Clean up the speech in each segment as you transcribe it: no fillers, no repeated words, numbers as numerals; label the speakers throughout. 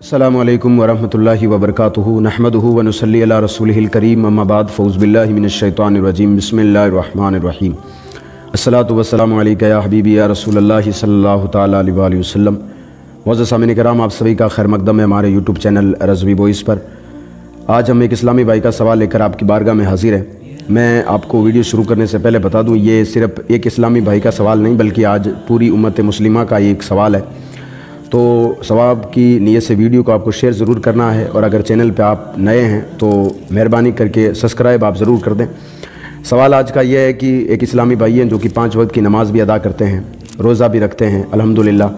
Speaker 1: अस्सलामु अलैकुम वरहमतुल्लाहि वबरकातुहू नहमदुहू व नुसल्ली अला रसूलिहिल करीम अम्मा बाद फ़ऊज़ु बिल्लाहि मिनश्शैतानिर्रजीम बिस्मिल्लाहिर्रहमानिर्रहीम अस्सलातु वस्सलामु अलैका या हबीबी या रसूलल्लाह सल्लल्लाहु तआला अलैहि वसल्लम। मुअज़्ज़ज़ सामिन किराम, आप सभी का खैर मक़दम है हमारे यूट्यूब चैनल रज़वी बॉयज़ पर। आज हम एक इस्लामी भाई का सवाल लेकर आपकी बारगाह में हाज़िर हैं। मैं आपको वीडियो शुरू करने से पहले बता दूँ, ये सिर्फ़ एक इस्लामी भाई का सवाल नहीं बल्कि आज पूरी उम्मत मुस्लिमा का एक सवाल है। तो सवाब की नीयत से वीडियो को आपको शेयर ज़रूर करना है, और अगर चैनल पे आप नए हैं तो मेहरबानी करके सब्सक्राइब आप ज़रूर कर दें। सवाल आज का यह है कि एक इस्लामी भाई हैं जो कि 5 वक्त की नमाज़ भी अदा करते हैं, रोज़ा भी रखते हैं अल्हम्दुलिल्लाह,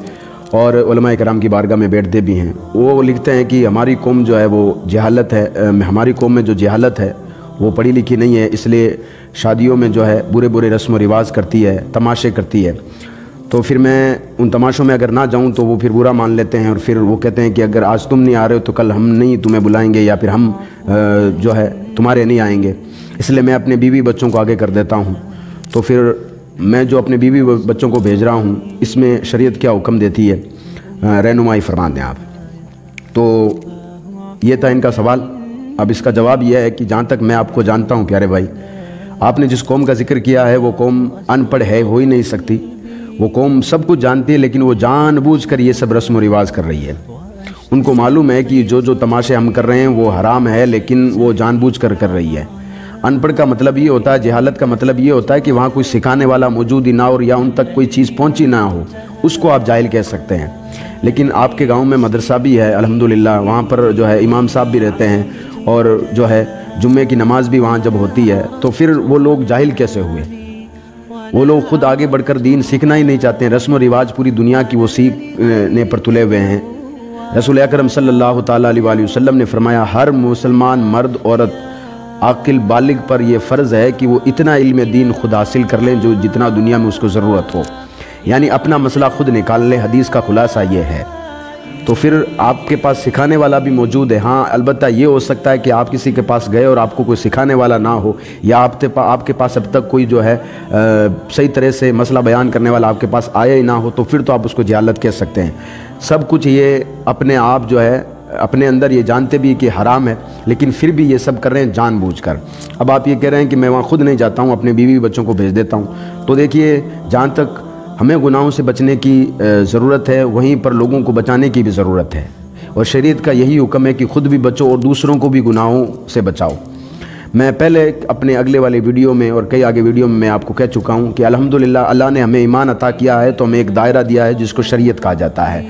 Speaker 1: और उलमा इकराम की बारगाह में बैठते भी हैं। वो लिखते हैं कि हमारी कौम जो है वो जहालत है, हमारी कौम में जो जहालत है वो पढ़ी लिखी नहीं है, इसलिए शादियों में जो है बुरे बुरे रस्म व रिवाज करती है, तमाशे करती है। तो फिर मैं उन तमाशों में अगर ना जाऊं तो वो फिर बुरा मान लेते हैं, और फिर वो कहते हैं कि अगर आज तुम नहीं आ रहे हो तो कल हम नहीं तुम्हें बुलाएंगे, या फिर हम जो है तुम्हारे नहीं आएंगे, इसलिए मैं अपने बीवी बच्चों को आगे कर देता हूं। तो फिर मैं जो अपने बीवी बच्चों को भेज रहा हूं, इसमें शरीयत क्या हुक्म देती है, रहनुमाई फरमा दें आप। तो ये था इनका सवाल। अब इसका जवाब यह है कि जहाँ तक मैं आपको जानता हूँ प्यारे भाई, आपने जिस कौम का जिक्र किया है वो कौम अनपढ़ है, हो ही नहीं सकती। वो कौम सब कुछ जानती है, लेकिन वो जानबूझकर ये सब रस्म व रिवाज कर रही है। उनको मालूम है कि जो तमाशे हम कर रहे हैं वो हराम है, लेकिन वो जानबूझकर कर रही है। अनपढ़ का मतलब ये होता है, जहालत का मतलब ये होता है कि वहाँ कोई सिखाने वाला मौजूद ही ना हो, या उन तक कोई चीज़ पहुँची ना हो, उसको आप जाहिल कह सकते हैं। लेकिन आपके गाँव में मदरसा भी है अल्हम्दुलिल्लाह, वहाँ पर जो है इमाम साहब भी रहते हैं, और जो है जुम्मे की नमाज भी वहाँ जब होती है, तो फिर वो लोग जाहिल कैसे हुए? वो लोग खुद आगे बढ़कर दीन सीखना ही नहीं चाहते हैं। रस्म व रिवाज पूरी दुनिया की वो सीखने पर तुले हुए हैं। रसूल अकरम सल्लल्लाहु ताला अलैहि वसल्लम ने फरमाया, हर मुसलमान मर्द औरत आकिल बालिग पर यह फ़र्ज़ है कि वो इतना इल्म दीन खुद हासिल कर लें जो जितना दुनिया में उसको ज़रूरत हो, यानी अपना मसला खुद निकाल लें। हदीस का खुलासा ये है। तो फिर आपके पास सिखाने वाला भी मौजूद है। हाँ, अलबत्ता ये हो सकता है कि आप किसी के पास गए और आपको कोई सिखाने वाला ना हो, या आपके पास अब तक कोई जो है सही तरह से मसला बयान करने वाला आपके पास आया ही ना हो, तो फिर तो आप उसको जहालत कह सकते हैं। सब कुछ ये अपने आप जो है अपने अंदर ये जानते भी कि हराम है, लेकिन फिर भी ये सब कर रहे हैं जानबूझकर। अब आप ये कह रहे हैं कि मैं वहाँ खुद नहीं जाता हूँ, अपने बीवी बच्चों को भेज देता हूँ। तो देखिए, जहाँ तक हमें गुनाहों से बचने की ज़रूरत है, वहीं पर लोगों को बचाने की भी ज़रूरत है, और शरीयत का यही हुक्म है कि खुद भी बचो और दूसरों को भी गुनाहों से बचाओ। मैं पहले अपने अगले वाले वीडियो में और कई आगे वीडियो में मैं आपको कह चुका हूँ कि अल्हम्दुलिल्लाह अल्लाह ने हमें ईमान अता किया है, तो हमें एक दायरा दिया है जिसको शरीयत कहा जाता है।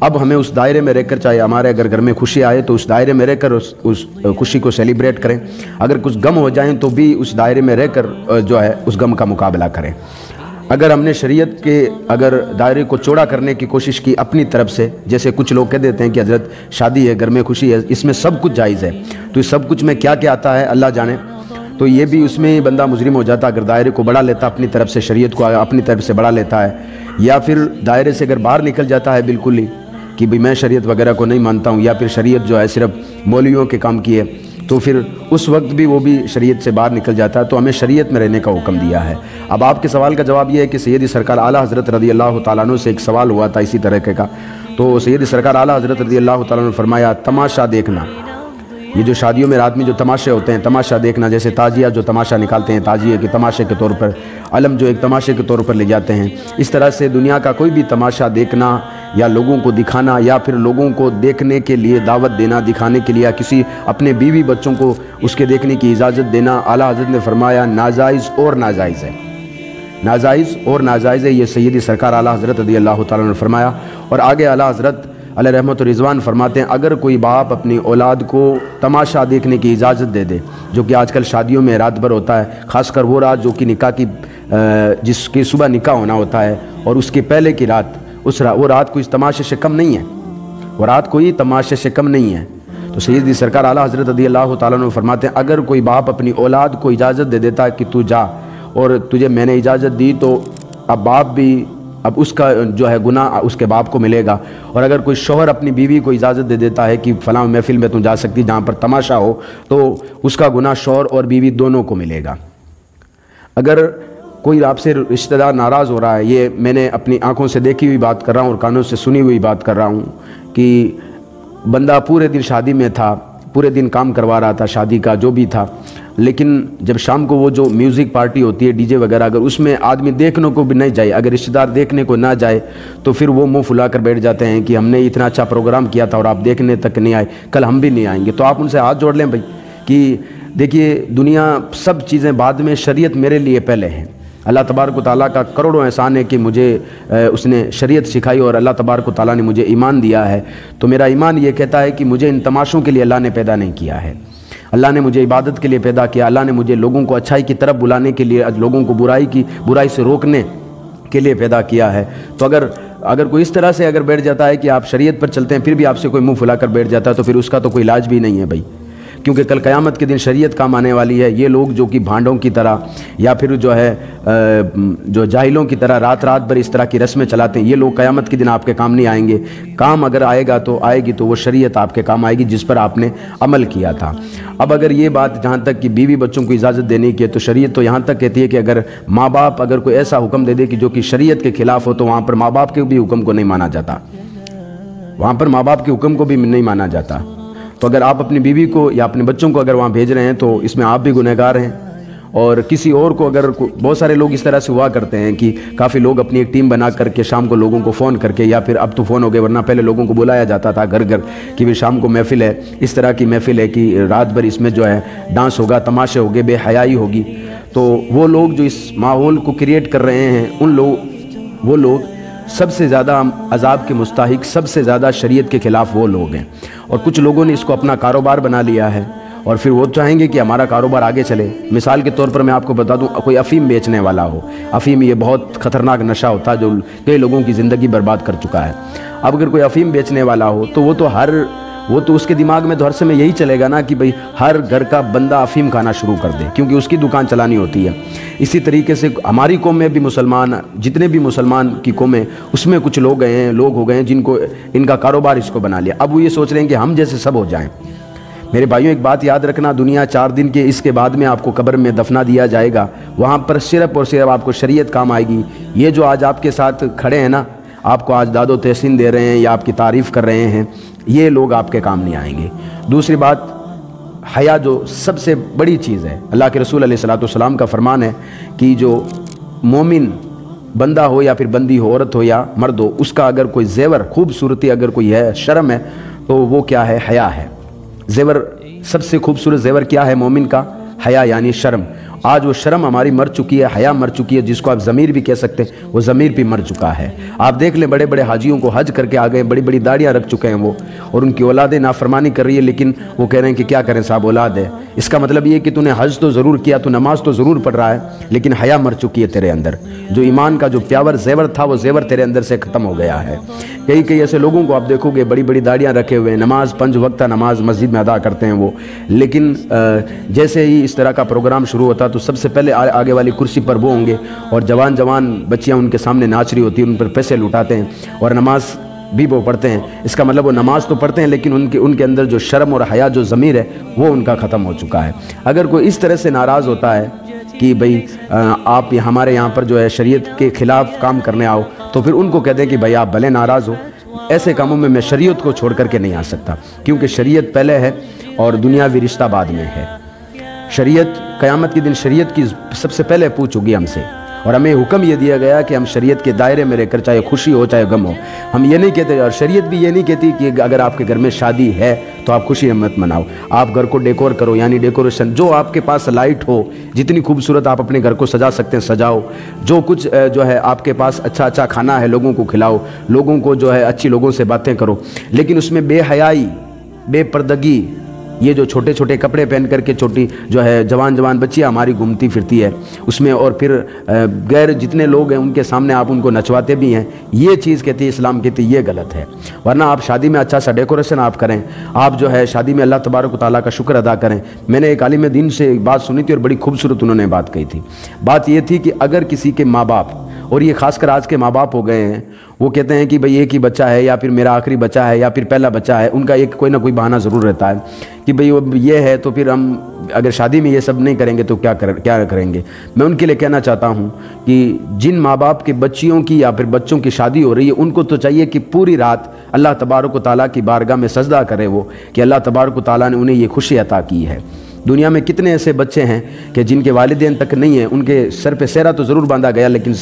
Speaker 1: अब हमें उस दायरे में रहकर, चाहे हमारे अगर घर में खुशी आए तो उस दायरे में रहकर उस खुशी को सेलिब्रेट करें, अगर कुछ गम हो जाएँ तो भी उस दायरे में रहकर जो है उस गम का मुकाबला करें। अगर हमने शरीयत के अगर दायरे को चौड़ा करने की कोशिश की अपनी तरफ से, जैसे कुछ लोग कह देते हैं कि हज़रत शादी है, घर में खुशी है, इसमें सब कुछ जायज़ है, तो इस सब कुछ में क्या क्या आता है अल्लाह जाने, तो ये भी उसमें ही बंदा मुजरिम हो जाता अगर दायरे को बढ़ा लेता अपनी तरफ से, शरीयत को अपनी तरफ से बढ़ा लेता है, या फिर दायरे से अगर बाहर निकल जाता है बिल्कुल ही कि भाई मैं शरीयत वगैरह को नहीं मानता हूँ, या फिर शरीयत जो है सिर्फ मौलवियों के काम की है, तो फिर उस वक्त भी वो भी शरीयत से बाहर निकल जाता है। तो हमें शरीयत में रहने का हुक्म दिया है। अब आपके सवाल का जवाब ये है कि सैयदी सरकार आला हज़रत रज़ी अल्लाह तआला अन्हु से एक सवाल हुआ था इसी तरह का। तो सैयदी सरकार आला हज़रत रज़ी अल्लाह तआला अन्हु ने फरमाया, तमाशा देखना, ये जो शादियों में रात में जो तमाशे होते हैं, तमाशा देखना, जैसे ताजिया जो तमाशा निकालते हैं, ताजिए के तमाशे के तौर पर, अलम जो एक तमाशे के तौर पर ले जाते हैं, इस तरह से दुनिया का कोई भी तमाशा देखना या लोगों को दिखाना, या फिर लोगों को देखने के लिए दावत देना, दिखाने के लिए, या किसी अपने बीवी बच्चों को उसके देखने की इजाज़त देना, आला हज़रत ने फरमाया नाजायज़ और नाजायज़ है, नाजायज़ और नाजायज़ है। ये सैयदी सरकार आला हज़रत रज़ी अल्लाह तआला ने फरमाया। और आगे आला हज़रत अलैहि रहमत व रिज़वान फरमाते हैं, अगर कोई बाप अपनी औलाद को तमाशा देखने की इजाज़त दे दे, जो कि आजकल शादियों में रात भर होता है, ख़ासकर वो रात जो कि निकाह की जिसकी सुबह निकाह होना होता है, और उसके पहले की रात, वो रात कोई तमाशे से कम नहीं है, वो रात कोई तमाशे से कम नहीं है। तो सैयदी सरकार आला हज़रत रज़ी अल्लाह तआला अन्हु फरमाते हैं, अगर कोई बाप अपनी औलाद को इजाज़त दे देता है कि तू जा, और तुझे मैंने इजाज़त दी, तो अब बाप भी, अब उसका जो है गुनाह उसके बाप को मिलेगा। और अगर कोई शौहर अपनी बीवी को इजाज़त दे देता है कि फ़लाँ महफिल में तू जा सकती जहाँ पर तमाशा हो, तो उसका गुनाह शौहर और बीवी दोनों को मिलेगा। अगर कोई आपसे रिश्तेदार नाराज़ हो रहा है, ये मैंने अपनी आंखों से देखी हुई बात कर रहा हूँ और कानों से सुनी हुई बात कर रहा हूँ, कि बंदा पूरे दिन शादी में था, पूरे दिन काम करवा रहा था शादी का जो भी था, लेकिन जब शाम को वो जो म्यूज़िक पार्टी होती है डीजे वगैरह, अगर उसमें आदमी देखने को भी नहीं जाए, अगर रिश्तेदार देखने को ना जाए, तो फिर वो मुंह फुला कर बैठ जाते हैं कि हमने इतना अच्छा प्रोग्राम किया था और आप देखने तक नहीं आए, कल हम भी नहीं आएंगे। तो आप उनसे हाथ जोड़ लें भाई कि देखिए दुनिया सब चीज़ें बाद में, शरीयत मेरे लिए पहले है। अल्लाह तबारक व तआला का करोड़ों एहसान है कि मुझे उसने शरीयत सिखाई और अल्लाह तबारक व तआला ने मुझे ईमान दिया है। तो मेरा ईमान ये कहता है कि मुझे इन तमाशों के लिए अल्लाह ने पैदा नहीं किया है, अल्लाह ने मुझे इबादत के लिए पैदा किया, अल्लाह ने मुझे लोगों को अच्छाई की तरफ बुलाने के लिए, लोगों को बुराई से रोकने के लिए पैदा किया है। तो अगर कोई इस तरह से अगर बैठ जाता है कि आप शरीयत पर चलते हैं फिर भी आपसे कोई मुंह फुलाकर बैठ जाता है, तो फिर उसका तो कोई इलाज भी नहीं है भाई, क्योंकि कल क़यामत के दिन शरीयत काम आने वाली है। ये लोग जो कि भांडों की तरह या फिर जो है जो जाहिलों की तरह रात रात भर इस तरह की रस्में चलाते हैं, ये लोग क़यामत के दिन आपके काम नहीं आएंगे। काम अगर आएगी तो वो शरीयत आपके काम आएगी जिस पर आपने अमल किया था। अब अगर ये बात जहाँ तक कि बीवी बच्चों को इजाज़त देने की है, तो शरीयत तो यहाँ तक कहती है कि अगर माँ बाप अगर कोई ऐसा हुक्म दे दे कि जो कि शरीयत के ख़िलाफ़ हो, तो वहाँ पर माँ बाप के भी हुक्म को नहीं माना जाता, वहाँ पर माँ बाप के हुक्म को भी नहीं माना जाता। तो अगर आप अपनी बीवी को या अपने बच्चों को अगर वहाँ भेज रहे हैं, तो इसमें आप भी गुनहगार हैं। और किसी और को अगर बहुत सारे लोग इस तरह से हुआ करते हैं कि काफ़ी लोग अपनी एक टीम बना करके शाम को लोगों को फ़ोन करके, या फिर अब तो फ़ोन हो गए, वरना पहले लोगों को बुलाया जाता था घर घर कि भाई शाम को महफ़िल है, इस तरह की महफ़िल है कि रात भर इसमें जो है डांस होगा, तमाशे होंगे, बेहयाई होगी। तो वो लोग जो इस माहौल को क्रिएट कर रहे हैं, वो लोग सबसे ज़्यादा अज़ाब के मुस्ताहिक, सबसे ज़्यादा शरीयत के ख़िलाफ़ वो लोग हैं। और कुछ लोगों ने इसको अपना कारोबार बना लिया है और फिर वो चाहेंगे कि हमारा कारोबार आगे चले। मिसाल के तौर पर मैं आपको बता दूं, कोई अफ़ीम बेचने वाला हो, अफ़ीम ये बहुत ख़तरनाक नशा होता है जो कई लोगों की ज़िंदगी बर्बाद कर चुका है। अब अगर कोई अफ़ीम बेचने वाला हो तो वो तो उसके दिमाग में तो हर समय यही चलेगा ना कि भाई हर घर का बंदा अफ़ीम खाना शुरू कर दे, क्योंकि उसकी दुकान चलानी होती है। इसी तरीके से हमारी कौम में भी मुसलमान, जितने भी मुसलमान की कौमें, उसमें कुछ लोग हो गए हैं जिनको इनका कारोबार इसको बना लिया। अब वो ये सोच रहे हैं कि हम जैसे सब हो जाएं। मेरे भाइयों, एक बात याद रखना, दुनिया 4 दिन के इसके बाद में आपको कब्र में दफना दिया जाएगा, वहाँ पर सिर्फ और सिर्फ आपको शरीयत काम आएगी। ये जो आज आपके साथ खड़े हैं ना, आपको आज दादो तहसीन दे रहे हैं या आपकी तारीफ़ कर रहे हैं, ये लोग आपके काम नहीं आएंगे। दूसरी बात, हया जो सबसे बड़ी चीज़ है, अल्लाह के रसूल अलैहिस्सलाम का फरमान है कि जो मोमिन बंदा हो या फिर बंदी हो, औरत हो या मर्द हो, उसका अगर कोई जेवर, खूबसूरती अगर कोई है, शर्म है, तो वो क्या है? हया है। जेवर, सबसे खूबसूरत जेवर क्या है मोमिन का? हया यानी शर्म। आज वो शर्म हमारी मर चुकी है, हया मर चुकी है, जिसको आप ज़मीर भी कह सकते हैं, वो ज़मीर भी मर चुका है। आप देख लें, बड़े बड़े हाजियों को हज करके आ गए, बड़ी बड़ी दाढ़ियाँ रख चुके हैं वो, और उनकी औलादें नाफरमानी कर रही है, लेकिन वो कह रहे हैं कि क्या करें साहब, औलाद है। इसका मतलब ये कि तूने हज तो ज़रूर किया, तू नमाज तो ज़रूर पढ़ रहा है, लेकिन हया मर चुकी है तेरे अंदर। जो ईमान का जो प्यावर जेवर था, वो जेवर तेरे अंदर से ख़त्म हो गया है। कई ऐसे लोगों को आप देखोगे, बड़ी बड़ी दाढ़ियाँ रखे हुए हैं, नमाज 5 वक्त नमाज मस्जिद में अदा करते हैं वो, लेकिन जैसे ही इस तरह का प्रोग्राम शुरू होता तो सबसे पहले आगे वाली कुर्सी पर वो होंगे और जवान बच्चियां उनके सामने नाच रही होती हैं, उन पर पैसे लुटाते हैं और नमाज भी वो पढ़ते हैं। इसका मतलब वो नमाज तो पढ़ते हैं, लेकिन उनके अंदर जो शर्म और हया जो ज़मीर है वो उनका ख़त्म हो चुका है। अगर कोई इस तरह से नाराज़ होता है कि भाई आप हमारे यहाँ पर जो है शरीयत के ख़िलाफ़ काम करने आओ, तो फिर उनको कहते हैं कि भाई आप भले नाराज़ हो, ऐसे कामों में मैं शरीयत को छोड़ करके नहीं आ सकता, क्योंकि शरीयत पहले है और दुनियावी रिश्ता बाद में है। शरीयत, क़यामत के दिन शरीयत की सबसे पहले पूछ होगी हमसे, और हमें हुक्म ये दिया गया कि हम शरीयत के दायरे में रहकर, चाहे खुशी हो चाहे गम हो, हम ये नहीं कहते, और शरीयत भी ये नहीं कहती कि अगर आपके घर में शादी है तो आप खुशी मत मनाओ, आप घर को डेकोर करो, यानी डेकोरेशन, जो आपके पास लाइट हो, जितनी खूबसूरत आप अपने घर को सजा सकते हैं सजाओ, जो कुछ जो है आपके पास अच्छा खाना है लोगों को खिलाओ, लोगों को जो है अच्छी लोगों से बातें करो, लेकिन उसमें बेहयाई, बेपर्दगी, ये जो छोटे छोटे कपड़े पहन करके छोटी जो है जवान बच्चियाँ हमारी घूमती फिरती है उसमें, और फिर गैर जितने लोग हैं उनके सामने आप उनको नचवाते भी हैं, ये चीज़ कहती है, इस्लाम कहती है ये गलत है। वरना आप शादी में अच्छा सा डेकोरेशन आप करें, आप जो है शादी में अल्लाह तबारक व तआला का शुक्र अदा करें। मैंने एक आलिम दीन से एक बात सुनी थी और बड़ी खूबसूरत उन्होंने बात कही थी। बात ये थी कि अगर किसी के माँ बाप, और ये खासकर आज के माँ बाप हो गए हैं, वो कहते हैं कि भाई एक ही बच्चा है, या फिर मेरा आखिरी बच्चा है, या फिर पहला बच्चा है, उनका एक कोई ना कोई बहाना ज़रूर रहता है कि भाई ये है तो फिर हम اگر شادی میں یہ سب نہیں کریں گے تو کیا کریں گے؟ میں ان کے لیے کہنا چاہتا ہوں کہ جن ماں باپ کے بچیوں کی یا پھر بچوں کی شادی ہو رہی ہے، ان کو تو چاہیے کہ پوری رات اللہ تبارک و تعالیٰ کی بارگاہ میں سجدہ کرے وہ، کہ اللہ تبارک و تعالیٰ نے انہیں یہ خوشی عطا کی ہے۔ دنیا میں کتنے ایسے بچے ہیں کہ جن کے والدین تک نہیں ہیں، ان کے سر پہ سہرا تو ضرور باندھا گیا لیکن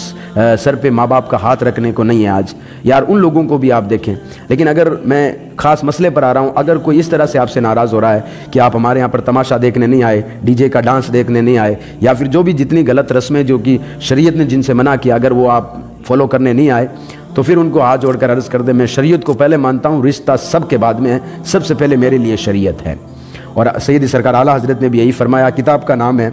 Speaker 1: سر پہ ماں باپ کا ہاتھ رکھنے کو نہیں ہے آج۔ یار ان لوگوں کو بھی آپ دیکھیں۔ لیکن اگر میں خاص مسئلے پر آ رہا ہوں، اگر کوئی اس طرح سے آپ سے ناراض ہو رہا ہے کہ آپ ہمارے یہاں پر تماشا دیکھنے نہیں آئے، ڈی جے کا ڈانس دیکھنے نہیں آئے، یا پھر جو بھی جتنی غلط رسمیں جو کہ شریعت نے جن سے منع کیا، اگر وہ آپ فالو کرنے نہیں آئے تو پھر ان کو ہاتھ جوڑ کر عرض کر دیں، میں شریعت کو پہلے مانتا ہوں، رشتہ سب کے بعد میں ہے، سب سے پہلے میرے لیے شریعت ہے۔ اور سیدی سرکار اعلیٰ حضرت نے بھی یہی فرمایا۔ کتاب کا نام ہے،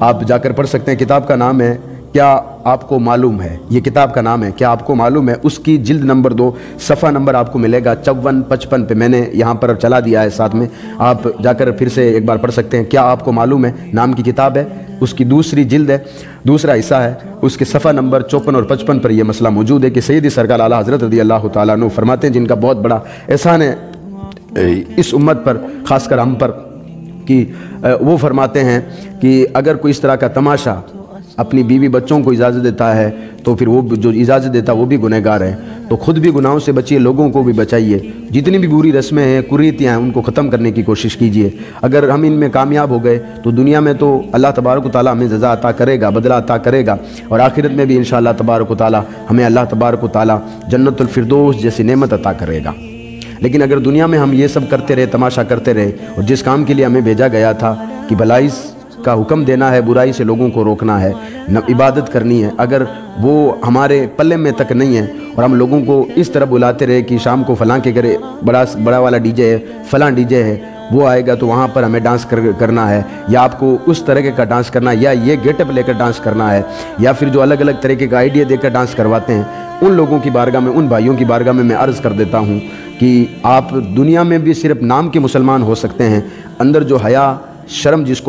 Speaker 1: آپ جا کر پڑھ سکتے ہیں، کتاب کا نام ہے کیا آپ کو معلوم ہے، یہ کتاب کا نام ہے کیا آپ کو معلوم ہے۔ اس کی جلد نمبر 2 صفحہ نمبر آپ کو ملے گا 54-55 پہ، میں نے یہاں پر چلا دیا ہے ساتھ میں، آپ جا کر پھر سے ایک بار پڑھ سکتے ہیں۔ کیا آپ کو معلوم ہے نام کی کتاب ہے، اس کی دوسری جلد ہے، دوسرا حصہ ہے، اس کے صفحہ نمبر 54 اور 55 پر یہ مسئلہ موجود ہے کہ سیدی سرکار اعلیٰ حضرت رضی اللہ تعالیٰ عنہ فرماتے ہیں، جن کا بہت بڑا احسان ہے اس امت پر، خاص کر ہم پر، کہ وہ فرماتے ہیں کہ اگر کوئی اس طرح کا تماشا اپنی بیوی بچوں کو اجازت دیتا ہے تو پھر وہ جو اجازت دیتا ہے وہ بھی گنہگار ہے، تو خود بھی گناہوں سے بچیے، لوگوں کو بھی بچائیے۔ جتنی بھی بری رسمیں ہیں، کریتیاں ہیں، ان کو ختم کرنے کی کوشش کیجیے۔ اگر ہم ان میں کامیاب ہو گئے تو دنیا میں تو اللہ تبارک و تعالیٰ ہمیں جزا عطا کرے گا، بدلہ عطا کرے گا، اور آخرت میں بھی انشاءاللہ تبارک و تعالیٰ ہمیں اللہ تبارک و تعالیٰ جنت الفردوس جیسی نعمت عطا کرے گا۔ لیکن اگر دنیا میں ہم یہ سب کرتے رہے، تماشا کرتے رہے، اور جس کام کے لیے ہمیں بھیجا گیا تھا کہ بھلائی کا حکم دینا ہے، برائی سے لوگوں کو روکنا ہے، عبادت کرنی ہے، اگر وہ ہمارے پلے میں تک نہیں ہے اور ہم لوگوں کو اس طرح بلاتے رہے کہ شام کو فلاں کے گھر بڑا والا ڈی جے ہے، فلاں ڈی جے ہے، وہ آئے گا تو وہاں پر ہمیں ڈانس کرنا ہے، یا آپ کو اس طرح کا ڈانس کرنا ہے، یا یہ گیٹ اپ لے کر ڈانس کرنا ہے، یا پھر جو الگ الگ طریقے کا آئیڈیا دے کر ڈانس کرواتے ہیں، ان لوگوں کی بارگاہ میں، ان بھائیوں کی بارگاہ میں عرض کر دیتا ہوں کہ آپ دنیا میں بھی صرف نام کے مسلمان ہو سکتے ہیں، اندر جو حیا شرم جس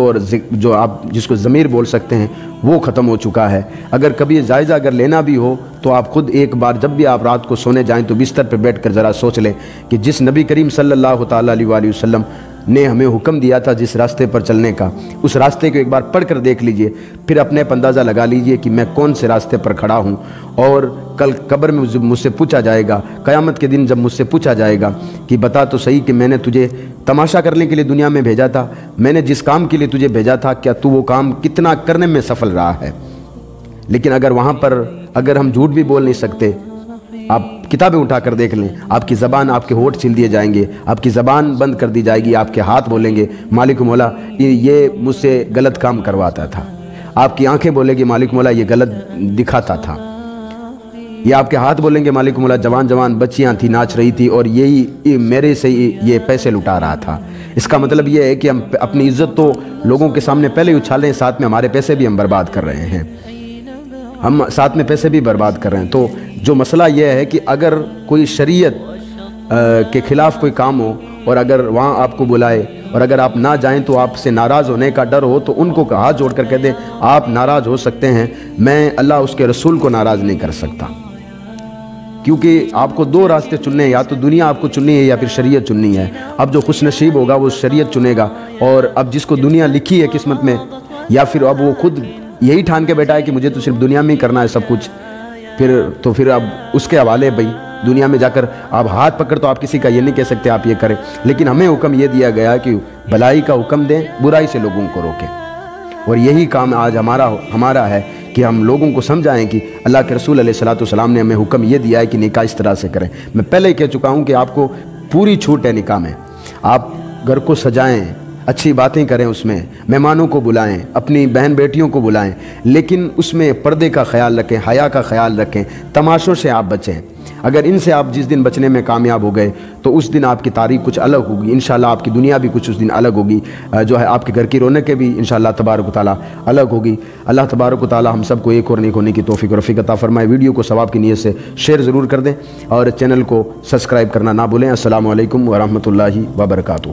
Speaker 1: کو ضمیر بول سکتے ہیں وہ ختم ہو چکا ہے۔ اگر کبھی جائزہ اگر لینا بھی ہو تو آپ خود ایک بار جب بھی آپ رات کو سونے جائیں تو بستر پہ بیٹھ کر ذرا سوچ لیں کہ جس نبی کریم صلی اللہ تعالیٰ علیہ وآلہ وسلم نے ہمیں حکم دیا تھا جس راستے پر چلنے کا، اس راستے کو ایک بار پڑھ کر دیکھ لیجئے، پھر اپنے اندازہ لگا لیجئے کہ میں کون سے راستے پر کھڑا ہوں، اور کل قبر میں مجھ سے پوچھا جائے گا، قیامت کے دن جب مجھ سے پوچھا جائے گا کہ بتا تو صحیح کہ میں نے تجھے تماشا کرنے کے لیے دنیا میں بھیجا تھا، میں نے جس کام کے لیے تجھے بھیجا تھا کیا تو وہ کام کتنا کرنے میں سفل رہا ہے۔ لیکن اگر وہاں پر اگر ہم جھوٹ بھی بول نہیں سکتے، آپ کتابیں اٹھا کر دیکھ لیں، آپ کی زبان، آپ کے ہونٹ چھیل دیے جائیں گے، آپ کی زبان بند کر دی جائے گی، آپ کے ہاتھ بولیں گے مالک مولا یہ مجھ سے غلط کام کرواتا تھا، آپ کی آنکھیں بولیں گی مالک مولا یہ غلط دکھاتا تھا، یا آپ کے ہاتھ بولیں گے مالک مولا جوان بچیاں تھی ناچ رہی تھی اور یہی میرے سے یہ پیسے لٹا رہا تھا۔ اس کا مطلب یہ ہے کہ ہم اپنی عزت تو لوگوں کے سامنے پہلے ہی اچھالیں، ساتھ میں ہمارے پیسے بھی ہم برباد کر رہے ہیں، ہم ساتھ میں پیسے بھی برباد کر رہے ہیں۔ تو جو مسئلہ یہ ہے کہ اگر کوئی شریعت کے خلاف کوئی کام ہو اور اگر وہاں آپ کو بلائے اور اگر آپ نہ جائیں تو آپ سے ناراض ہونے کا ڈر ہو تو ان کو ہاتھ جوڑ کر کہہ دیں آپ ناراض ہو سکتے ہیں، میں اللہ اس کے رسول کو ناراض نہیں کر سکتا، کیونکہ آپ کو 2 راستے چننے ہیں، یا تو دنیا آپ کو چننی ہے یا پھر شریعت چننی ہے۔ اب جو خوش نصیب ہوگا وہ شریعت چنے گا، اور اب جس کو دنیا لکھی ہے قسمت میں، یا پھر اب وہ خود یہی ٹھان کے بیٹھا ہے کہ مجھے تو صرف دنیا میں ہی کرنا ہے سب کچھ، پھر اب اس کے حوالے بھائی دنیا میں جا کر آپ ہاتھ پکڑ تو آپ کسی کا یہ نہیں کہہ سکتے آپ یہ کریں، لیکن ہمیں حکم یہ دیا گیا کہ بھلائی کا حکم دیں، برائی سے لوگوں کو روکیں، اور یہی کام آج ہمارا ہے کہ ہم لوگوں کو سمجھائیں کہ اللہ کے رسول علیہ الصلوۃ والسلام نے ہمیں حکم یہ دیا ہے کہ نکاح اس طرح سے کریں۔ میں پہلے ہی کہہ چکا ہوں کہ آپ کو پوری چھوٹ ہے نکاح میں، آپ گھر کو سجائیں، اچھی باتیں کریں، اس میں مہمانوں کو بلائیں، اپنی بہن بیٹیوں کو بلائیں، لیکن اس میں پردے کا خیال رکھیں، حیا کا خیال رکھیں، تماشوں سے آپ بچیں۔ اگر ان سے آپ جس دن بچنے میں کامیاب ہو گئے تو اس دن آپ کی تاریخ کچھ الگ ہوگی، انشاءاللہ آپ کی دنیا بھی کچھ اس دن الگ ہوگی، جو ہے آپ کے گھر کی رونقیں بھی انشاءاللہ تبارک و تعالیٰ الگ ہوگی۔ اللہ تبارک و تعالیٰ ہم سب کو ایک اور نیک ہونے کی توفیق و رفیق عطا فرمائے۔ ویڈیو کو ثواب کی نیت سے شیئر ضرور کر دیں اور چینل کو سبسکرائب کرنا نہ بھولیں۔ السلام علیکم ورحمۃ اللہ وبرکاتہ۔